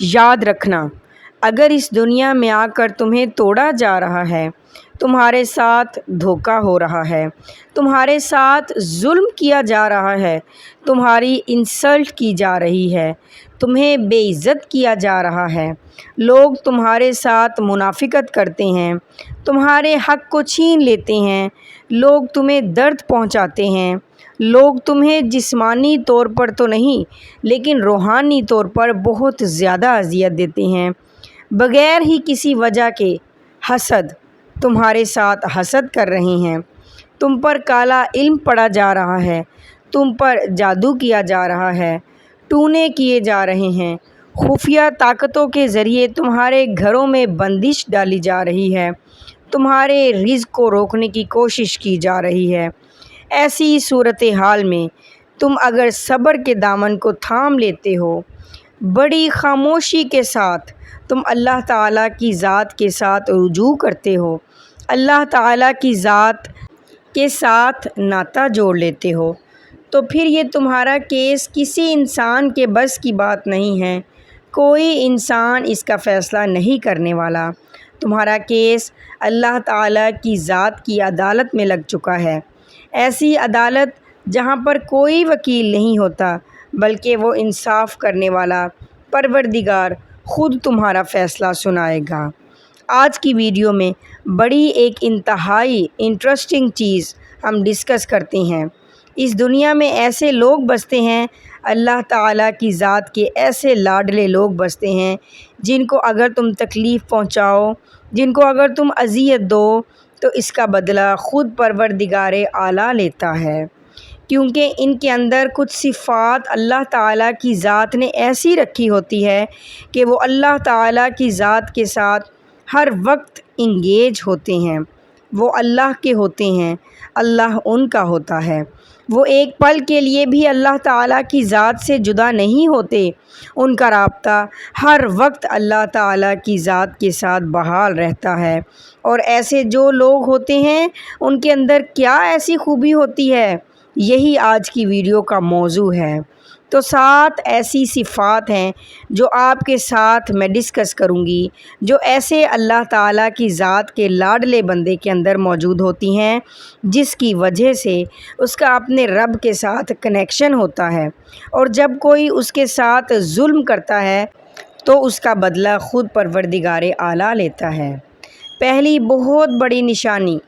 یاد رکھنا، اگر اس دنیا میں آ کر تمہیں توڑا جا رہا ہے، تمہارے ساتھ دھوکہ ہو رہا ہے، تمہارے ساتھ ظلم کیا جا رہا ہے، تمہاری انسلٹ کی جا رہی ہے، تمہیں بے عزت کیا جا رہا ہے، لوگ تمہارے ساتھ منافقت کرتے ہیں، تمہارے حق کو چھین لیتے ہیں، لوگ تمہیں درد پہنچاتے ہیں، لوگ تمہیں جسمانی طور پر تو نہیں لیکن روحانی طور پر بہت زیادہ اذیت دیتے ہیں، بغیر ہی کسی وجہ کے حسد تمہارے ساتھ حسد کر رہے ہیں، تم پر کالا علم پڑھا جا رہا ہے، تم پر جادو کیا جا رہا ہے، ٹونے کیے جا رہے ہیں، خفیہ طاقتوں کے ذریعے تمہارے گھروں میں بندش ڈالی جا رہی ہے، تمہارے رزق کو روکنے کی کوشش کی جا رہی ہے۔ ایسی صورتحال میں تم اگر صبر کے دامن کو تھام لیتے ہو، بڑی خاموشی کے ساتھ تم اللہ تعالیٰ کی ذات کے ساتھ رجوع کرتے ہو، اللہ تعالیٰ کی ذات کے ساتھ ناطہ جوڑ لیتے ہو، تو پھر یہ تمہارا کیس کسی انسان کے بس کی بات نہیں ہے، کوئی انسان اس کا فیصلہ نہیں کرنے والا، تمہارا کیس اللہ تعالیٰ کی ذات کی عدالت میں لگ چکا ہے، ایسی عدالت جہاں پر کوئی وکیل نہیں ہوتا بلکہ وہ انصاف کرنے والا پروردگار خود تمہارا فیصلہ سنائے گا۔ آج کی ویڈیو میں بڑی ایک انتہائی انٹرسٹنگ چیز ہم ڈسکس کرتے ہیں۔ اس دنیا میں ایسے لوگ بستے ہیں، اللہ تعالیٰ کی ذات کے ایسے لاڈلے لوگ بستے ہیں جن کو اگر تم تکلیف پہنچاؤ، جن کو اگر تم اذیت دو تو اس کا بدلہ خود پروردگار اعلیٰ لیتا ہے، کیونکہ ان کے اندر کچھ صفات اللہ تعالیٰ کی ذات نے ایسی رکھی ہوتی ہے کہ وہ اللہ تعالیٰ کی ذات کے ساتھ ہر وقت انگیج ہوتے ہیں، وہ اللہ کے ہوتے ہیں، اللہ ان کا ہوتا ہے، وہ ایک پل کے لیے بھی اللہ تعالیٰ کی ذات سے جدا نہیں ہوتے، ان کا رابطہ ہر وقت اللہ تعالیٰ کی ذات کے ساتھ بحال رہتا ہے۔ اور ایسے جو لوگ ہوتے ہیں ان کے اندر کیا ایسی خوبی ہوتی ہے، یہی آج کی ویڈیو کا موضوع ہے۔ تو 7 ایسی صفات ہیں جو آپ کے ساتھ میں ڈسکس کروں گی، جو ایسے اللہ تعالیٰ کی ذات کے لاڈلے بندے کے اندر موجود ہوتی ہیں جس کی وجہ سے اس کا اپنے رب کے ساتھ کنیکشن ہوتا ہے، اور جب کوئی اس کے ساتھ ظلم کرتا ہے تو اس کا بدلہ خود پروردگار اعلیٰ لیتا ہے۔ پہلی بہت بڑی نشانی،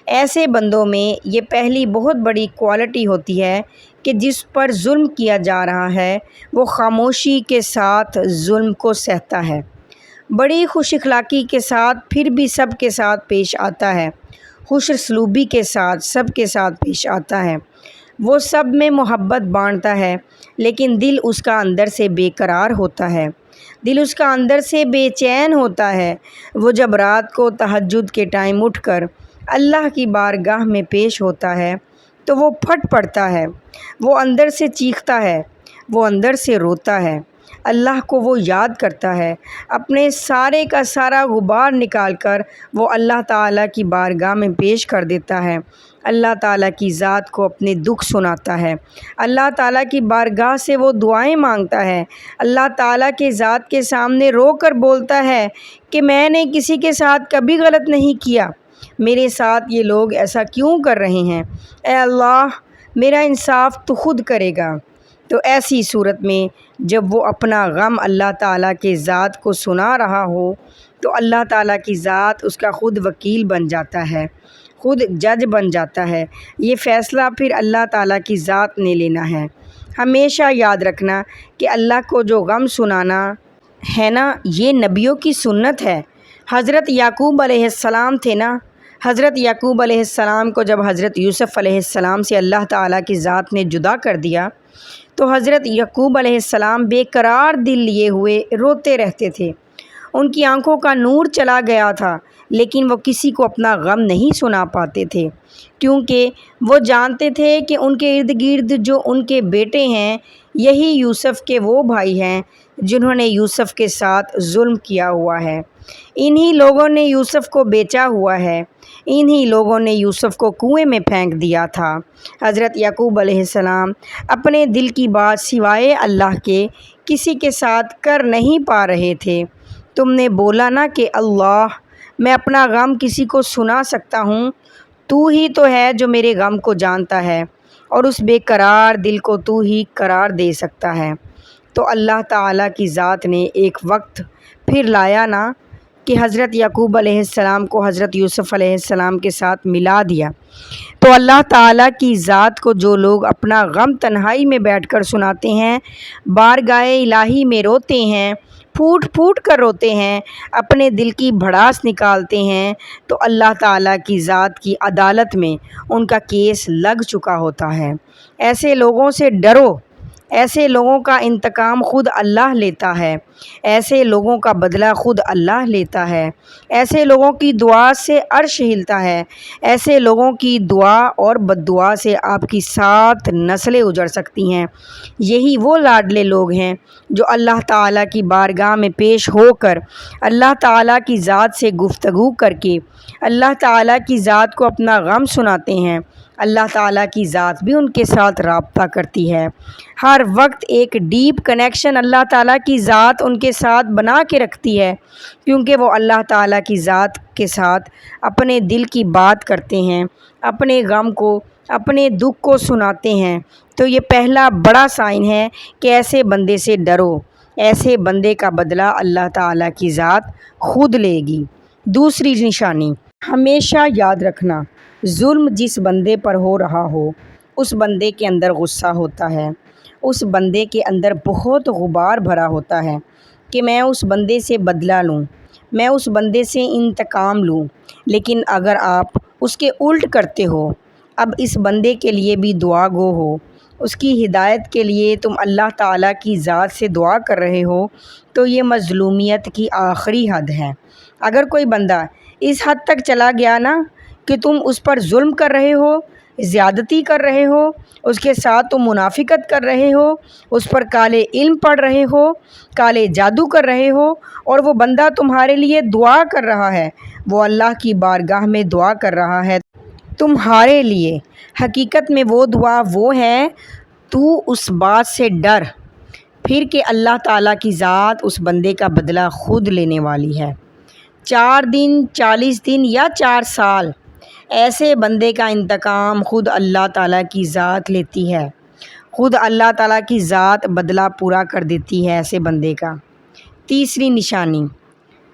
ایسے بندوں میں یہ پہلی بہت بڑی کوالٹی ہوتی ہے کہ جس پر ظلم کیا جا رہا ہے وہ خاموشی کے ساتھ ظلم کو سہتا ہے، بڑی خوش اخلاقی کے ساتھ پھر بھی سب کے ساتھ پیش آتا ہے، خوش اسلوبی کے ساتھ سب کے ساتھ پیش آتا ہے، وہ سب میں محبت بانٹتا ہے، لیکن دل اس کا اندر سے بے قرار ہوتا ہے، دل اس کا اندر سے بے چین ہوتا ہے۔ وہ جب رات کو تہجد کے ٹائم اٹھ کر اللہ کی بارگاہ میں پیش ہوتا ہے تو وہ پھٹ پڑتا ہے، وہ اندر سے چیختا ہے، وہ اندر سے روتا ہے، اللہ کو وہ یاد کرتا ہے، اپنے سارے کا سارا غبار نکال کر وہ اللہ تعالیٰ کی بارگاہ میں پیش کر دیتا ہے، اللہ تعالیٰ کی ذات کو اپنے دکھ سناتا ہے، اللہ تعالیٰ کی بارگاہ سے وہ دعائیں مانگتا ہے، اللہ تعالیٰ کے ذات کے سامنے رو کر بولتا ہے کہ میں نے کسی کے ساتھ کبھی غلط نہیں کیا، میرے ساتھ یہ لوگ ایسا کیوں کر رہے ہیں، اے اللہ میرا انصاف تو خود کرے گا۔ تو ایسی صورت میں جب وہ اپنا غم اللہ تعالیٰ کے ذات کو سنا رہا ہو تو اللہ تعالیٰ کی ذات اس کا خود وکیل بن جاتا ہے، خود جج بن جاتا ہے، یہ فیصلہ پھر اللہ تعالیٰ کی ذات نے لینا ہے۔ ہمیشہ یاد رکھنا کہ اللہ کو جو غم سنانا ہے نا، یہ نبیوں کی سنت ہے۔ حضرت یعقوب علیہ السلام تھے نا، حضرت یعقوب علیہ السلام کو جب حضرت یوسف علیہ السلام سے اللہ تعالیٰ کی ذات نے جدا کر دیا تو حضرت یعقوب علیہ السلام بے قرار دل لیے ہوئے روتے رہتے تھے، ان کی آنکھوں کا نور چلا گیا تھا، لیکن وہ کسی کو اپنا غم نہیں سنا پاتے تھے، کیونکہ وہ جانتے تھے کہ ان کے ارد گرد جو ان کے بیٹے ہیں یہی یوسف کے وہ بھائی ہیں جنہوں نے یوسف کے ساتھ ظلم کیا ہوا ہے۔ انہی لوگوں نے یوسف کو بیچا ہوا ہے، انہی لوگوں نے یوسف کو کنویں میں پھینک دیا تھا۔ حضرت یعقوب علیہ السلام اپنے دل کی بات سوائے اللہ کے کسی کے ساتھ کر نہیں پا رہے تھے۔ تم نے بولا نا کہ اللہ، میں اپنا غم کسی کو سنا سکتا ہوں، تو ہی تو ہے جو میرے غم کو جانتا ہے، اور اس بے قرار دل کو تو ہی قرار دے سکتا ہے۔ تو اللہ تعالیٰ کی ذات نے ایک وقت پھر لایا نا کہ حضرت یعقوب علیہ السلام کو حضرت یوسف علیہ السلام کے ساتھ ملا دیا۔ تو اللہ تعالیٰ کی ذات کو جو لوگ اپنا غم تنہائی میں بیٹھ کر سناتے ہیں، بارگاہ الہی میں روتے ہیں، پھوٹ پھوٹ کر روتے ہیں، اپنے دل کی بھڑاس نکالتے ہیں، تو اللہ تعالیٰ کی ذات کی عدالت میں ان کا کیس لگ چکا ہوتا ہے۔ ایسے لوگوں سے ڈرو، ایسے لوگوں کا انتقام خود اللہ لیتا ہے، ایسے لوگوں کا بدلہ خود اللہ لیتا ہے، ایسے لوگوں کی دعا سے عرش ہلتا ہے، ایسے لوگوں کی دعا اور بد دعا سے آپ کی 7 نسلیں اجڑ سکتی ہیں۔ یہی وہ لاڈلے لوگ ہیں جو اللہ تعالیٰ کی بارگاہ میں پیش ہو کر اللہ تعالیٰ کی ذات سے گفتگو کر کے اللہ تعالیٰ کی ذات کو اپنا غم سناتے ہیں۔ اللہ تعالیٰ کی ذات بھی ان کے ساتھ رابطہ کرتی ہے، ہر وقت ایک ڈیپ کنیکشن اللہ تعالیٰ کی ذات ان کے ساتھ بنا کے رکھتی ہے، کیونکہ وہ اللہ تعالیٰ کی ذات کے ساتھ اپنے دل کی بات کرتے ہیں، اپنے غم کو، اپنے دکھ کو سناتے ہیں۔ تو یہ پہلا بڑا سائن ہے کہ ایسے بندے سے ڈرو، ایسے بندے کا بدلہ اللہ تعالیٰ کی ذات خود لے گی۔ دوسری نشانی، ہمیشہ یاد رکھنا، ظلم جس بندے پر ہو رہا ہو، اس بندے کے اندر غصہ ہوتا ہے، اس بندے کے اندر بہت غبار بھرا ہوتا ہے کہ میں اس بندے سے بدلہ لوں، میں اس بندے سے انتقام لوں۔ لیکن اگر آپ اس کے الٹ کرتے ہو، اب اس بندے کے لیے بھی دعا گو ہو، اس کی ہدایت کے لیے تم اللہ تعالیٰ کی ذات سے دعا کر رہے ہو، تو یہ مظلومیت کی آخری حد ہے۔ اگر کوئی بندہ اس حد تک چلا گیا نا کہ تم اس پر ظلم کر رہے ہو، زیادتی کر رہے ہو، اس کے ساتھ تم منافقت کر رہے ہو، اس پر کالے علم پڑھ رہے ہو، کالے جادو کر رہے ہو، اور وہ بندہ تمہارے لیے دعا کر رہا ہے، وہ اللہ کی بارگاہ میں دعا کر رہا ہے تمہارے لیے، حقیقت میں وہ دعا وہ ہے، تو اس بات سے ڈر پھر کہ اللہ تعالیٰ کی ذات اس بندے کا بدلہ خود لینے والی ہے۔ 4 دن، 40 دن یا 4 سال، ایسے بندے کا انتقام خود اللہ تعالیٰ کی ذات لیتی ہے، خود اللہ تعالیٰ کی ذات بدلہ پورا کر دیتی ہے ایسے بندے کا۔ تیسری نشانی،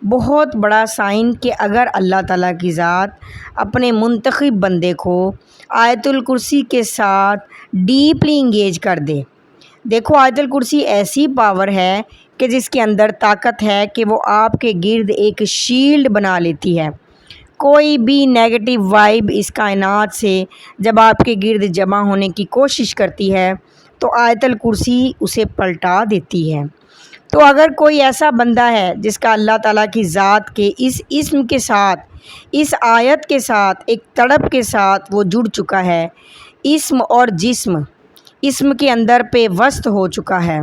بہت بڑا سائن کہ اگر اللہ تعالیٰ کی ذات اپنے منتخب بندے کو آیت الکرسی کے ساتھ ڈیپلی انگیج کر دے۔ دیکھو، آیت الکرسی ایسی پاور ہے کہ جس کے اندر طاقت ہے کہ وہ آپ کے گرد ایک شیلڈ بنا لیتی ہے۔ کوئی بھی نیگیٹو وائب اس کائنات سے جب آپ کے گرد جمع ہونے کی کوشش کرتی ہے تو آیت الکرسی اسے پلٹا دیتی ہے۔ تو اگر کوئی ایسا بندہ ہے جس کا اللہ تعالیٰ کی ذات کے اس اسم کے ساتھ، اس آیت کے ساتھ، ایک تڑپ کے ساتھ وہ جڑ چکا ہے، اسم اور جسم اسم کے اندر پہ وسط ہو چکا ہے،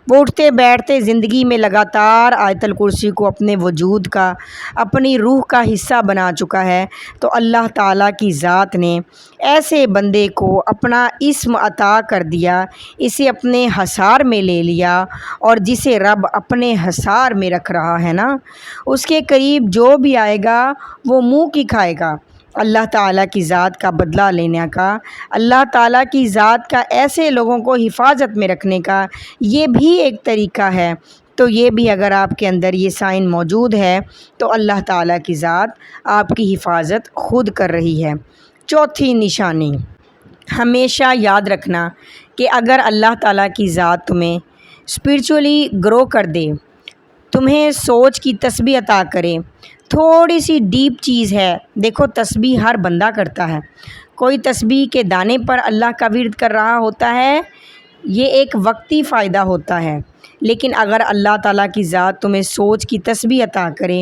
وہ اٹھتے بیٹھتے زندگی میں لگاتار آیت الکرسی کو اپنے وجود کا، اپنی روح کا حصہ بنا چکا ہے، تو اللہ تعالیٰ کی ذات نے ایسے بندے کو اپنا اسم عطا کر دیا، اسے اپنے حصار میں لے لیا، اور جسے رب اپنے حصار میں رکھ رہا ہے نا، اس کے قریب جو بھی آئے گا وہ منہ کی کھائے گا۔ اللہ تعالیٰ کی ذات کا بدلہ لینے کا، اللہ تعالیٰ کی ذات کا ایسے لوگوں کو حفاظت میں رکھنے کا یہ بھی ایک طریقہ ہے۔ تو یہ بھی اگر آپ کے اندر یہ سائن موجود ہے تو اللہ تعالیٰ کی ذات آپ کی حفاظت خود کر رہی ہے۔ چوتھی نشانی، ہمیشہ یاد رکھنا کہ اگر اللہ تعالیٰ کی ذات تمہیں اسپریچولی گرو کر دے، تمہیں سوچ کی تسبیح عطا کرے، تھوڑی سی ڈیپ چیز ہے۔ دیکھو، تسبیح ہر بندہ کرتا ہے، کوئی تسبیح کے دانے پر اللہ کا ورد کر رہا ہوتا ہے، یہ ایک وقتی فائدہ ہوتا ہے، لیکن اگر اللہ تعالیٰ کی ذات تمہیں سوچ کی تسبیح عطا کرے،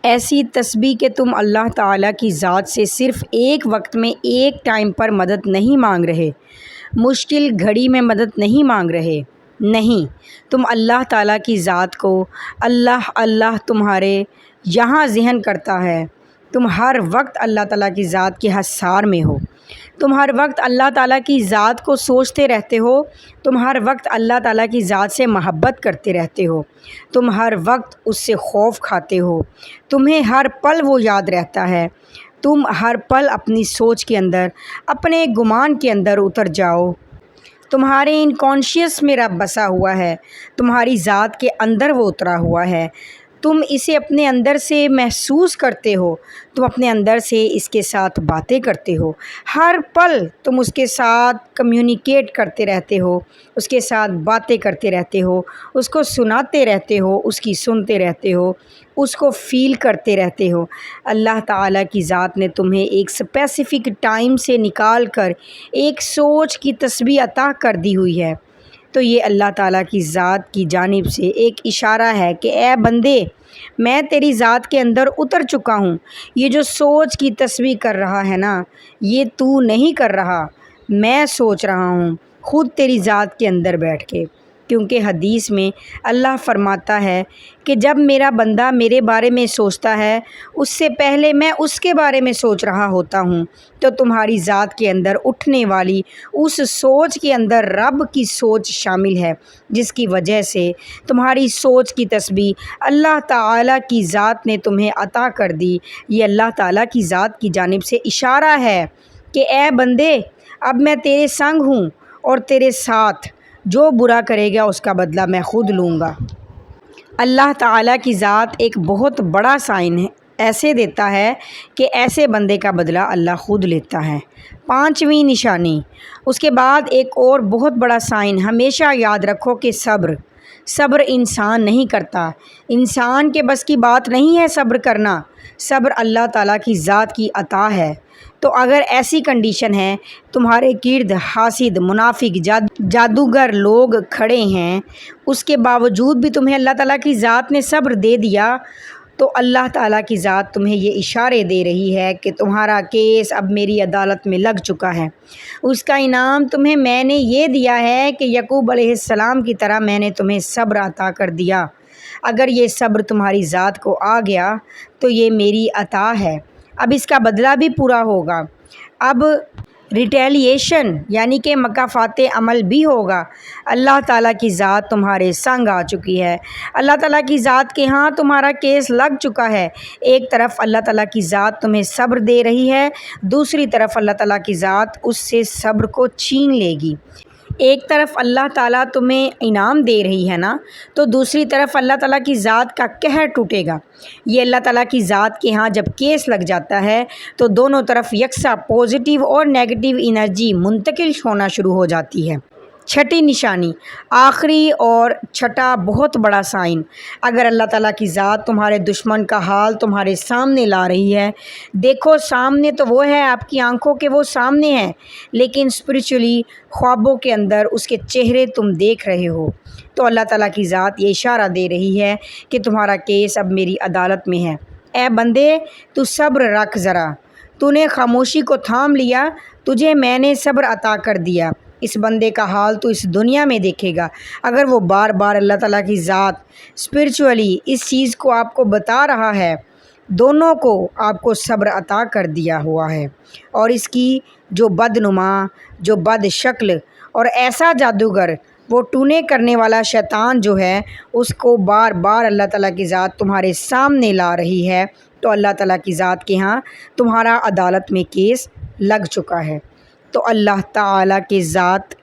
ایسی تسبیح کہ تم اللہ تعالیٰ کی ذات سے صرف ایک وقت میں، ایک ٹائم پر مدد نہیں مانگ رہے، مشکل گھڑی میں مدد نہیں مانگ رہے، نہیں، تم اللہ تعالیٰ کی ذات کو اللہ اللہ تمہارے یہاں ذہن کرتا ہے۔ تم ہر وقت اللہ تعالیٰ کی ذات کے حصار میں ہو۔ تم ہر وقت اللہ تعالیٰ کی ذات کو سوچتے رہتے ہو۔ تم ہر وقت اللہ تعالیٰ کی ذات سے محبت کرتے رہتے ہو۔ تم ہر وقت اس سے خوف کھاتے ہو۔ تمہیں ہر پل وہ یاد رہتا ہے۔ تم ہر پل اپنی سوچ کے اندر، اپنے گمان کے اندر اتر جاؤ۔ تمہارے انکانشیس میں رب بسا ہوا ہے، تمہاری ذات کے اندر وہ اترا ہوا ہے۔ تم اسے اپنے اندر سے محسوس کرتے ہو، تم اپنے اندر سے اس کے ساتھ باتیں کرتے ہو۔ ہر پل تم اس کے ساتھ کمیونیکیٹ کرتے رہتے ہو، اس کے ساتھ باتیں کرتے رہتے ہو، اس کو سناتے رہتے ہو، اس کی سنتے رہتے ہو، اس کو فیل کرتے رہتے ہو۔ اللہ تعالیٰ کی ذات نے تمہیں ایک اسپیسیفک ٹائم سے نکال کر ایک سوچ کی تسبیح عطا کر دی ہوئی ہے۔ تو یہ اللہ تعالیٰ کی ذات کی جانب سے ایک اشارہ ہے کہ اے بندے، میں تیری ذات کے اندر اتر چکا ہوں۔ یہ جو سوچ کی تسبیح کر رہا ہے نا، یہ تو نہیں کر رہا، میں سوچ رہا ہوں خود تیری ذات کے اندر بیٹھ کے۔ کیونکہ حدیث میں اللہ فرماتا ہے کہ جب میرا بندہ میرے بارے میں سوچتا ہے، اس سے پہلے میں اس کے بارے میں سوچ رہا ہوتا ہوں۔ تو تمہاری ذات کے اندر اٹھنے والی اس سوچ کے اندر رب کی سوچ شامل ہے، جس کی وجہ سے تمہاری سوچ کی تسبیح اللہ تعالیٰ کی ذات نے تمہیں عطا کر دی۔ یہ اللہ تعالیٰ کی ذات کی جانب سے اشارہ ہے کہ اے بندے، اب میں تیرے سنگ ہوں اور تیرے ساتھ، جو برا کرے گا اس کا بدلہ میں خود لوں گا۔ اللہ تعالیٰ کی ذات ایک بہت بڑا سائن ہے، ایسے دیتا ہے کہ ایسے بندے کا بدلہ اللہ خود لیتا ہے۔ پانچویں نشانی، اس کے بعد ایک اور بہت بڑا سائن، ہمیشہ یاد رکھو کہ صبر انسان نہیں کرتا، انسان کے بس کی بات نہیں ہے صبر کرنا، صبر اللہ تعالیٰ کی ذات کی عطا ہے۔ تو اگر ایسی کنڈیشن ہے، تمہارے گرد حاسد، منافق، جادوگر لوگ کھڑے ہیں، اس کے باوجود بھی تمہیں اللہ تعالیٰ کی ذات نے صبر دے دیا، تو اللہ تعالیٰ کی ذات تمہیں یہ اشارے دے رہی ہے کہ تمہارا کیس اب میری عدالت میں لگ چکا ہے۔ اس کا انعام تمہیں میں نے یہ دیا ہے کہ یعقوب علیہ السلام کی طرح میں نے تمہیں صبر عطا کر دیا۔ اگر یہ صبر تمہاری ذات کو آ گیا تو یہ میری عطا ہے، اب اس کا بدلہ بھی پورا ہوگا۔ اب ریٹیلیشن یعنی کہ مکافات عمل بھی ہوگا۔ اللہ تعالیٰ کی ذات تمہارے سنگ آ چکی ہے، اللہ تعالیٰ کی ذات کے ہاں تمہارا کیس لگ چکا ہے۔ ایک طرف اللہ تعالیٰ کی ذات تمہیں صبر دے رہی ہے، دوسری طرف اللہ تعالیٰ کی ذات اس سے صبر کو چھین لے گی۔ ایک طرف اللہ تعالیٰ تمہیں انعام دے رہی ہے نا، تو دوسری طرف اللہ تعالیٰ کی ذات کا قہر ٹوٹے گا۔ یہ اللہ تعالیٰ کی ذات کے ہاں جب کیس لگ جاتا ہے تو دونوں طرف یکساں پازیٹیو اور نیگیٹو انرجی منتقل ہونا شروع ہو جاتی ہے۔ چھٹی نشانی، آخری اور چھٹا بہت بڑا سائن، اگر اللہ تعالیٰ کی ذات تمہارے دشمن کا حال تمہارے سامنے لا رہی ہے، دیکھو سامنے تو وہ ہے، آپ کی آنکھوں کے وہ سامنے ہے، لیکن اسپریچولی خوابوں کے اندر اس کے چہرے تم دیکھ رہے ہو، تو اللہ تعالیٰ کی ذات یہ اشارہ دے رہی ہے کہ تمہارا کیس اب میری عدالت میں ہے۔ اے بندے، تو صبر رکھ ذرا، تو نے خاموشی کو تھام لیا، تجھے میں نے صبر عطا کر دیا۔ اس بندے کا حال تو اس دنیا میں دیکھے گا، اگر وہ بار بار اللہ تعالیٰ کی ذات اسپریچولی اس چیز کو آپ کو بتا رہا ہے، دونوں کو آپ کو صبر عطا کر دیا ہوا ہے، اور اس کی جو بدنما، جو بد شکل اور ایسا جادوگر، وہ ٹونے کرنے والا شیطان جو ہے، اس کو بار بار اللہ تعالیٰ کی ذات تمہارے سامنے لا رہی ہے، تو اللہ تعالیٰ کی ذات کے ہاں تمہارا عدالت میں کیس لگ چکا ہے۔ تو اللہ تعالیٰ کے ذات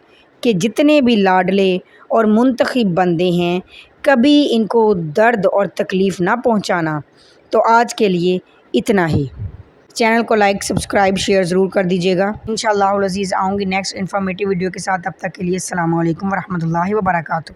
کے جتنے بھی لاڈلے اور منتخب بندے ہیں، کبھی ان کو درد اور تکلیف نہ پہنچانا۔ تو آج کے لیے اتنا ہی۔ چینل کو لائک، سبسکرائب، شیئر ضرور کر دیجیے گا۔ انشاءاللہ العزیز آؤں گی نیکسٹ انفارمیٹیو ویڈیو کے ساتھ، تب تک کے لیے السلام علیکم ورحمۃ اللہ وبرکاتہ۔